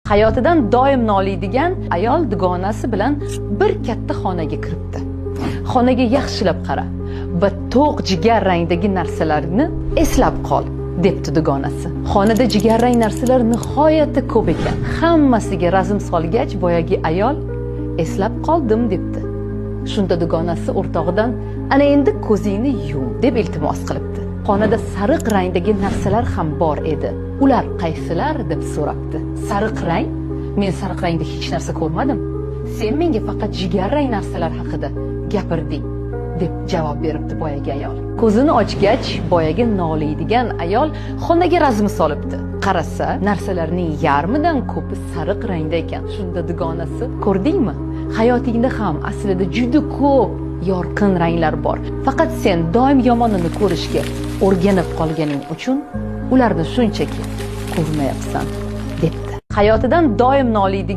Hayotidan doim noliydigan ayol dugonasi bilan bir katta xonaga kiribdi. Xonaga yaxshilab qara va to'q jigar rangdagi narsalarni eslab qol, debdi dugonasi. Xonada jigarrang narsalar nihoyatda ko'p ekan. Hammasiga razm solgach, boyagi ayol eslab qoldim debdi. Shunda dugonasi o'rtog'idan ana endi ko'zingni yum deb iltimos qilibdi. Xonada sariq rangdagi narsalar ham bor edi. Ular qaysilar deb so'rabdi. Sariq rang? Men sariq rangda hech narsa ko'rmadim. Sen menga faqat jigarrang narsalar haqida gapirding deb javob beribdi boyagi ayol. Ko'zini ochgach, boyagi noliydigan ayol xonaga razm solibdi. Qarasa, narsalarning yarmidan ko'pi sariq rangda ekan. Shunda dugonasi, ko'rdingmi? Hayotingda ham aslida juda ko'p yorqin ranglar bor. Faqat sen doim yomonini ko'rishga o'rganib qolganing uchun ularni shunchaki ko'rmayapsan, debdi. Hayotidan doim noliydigan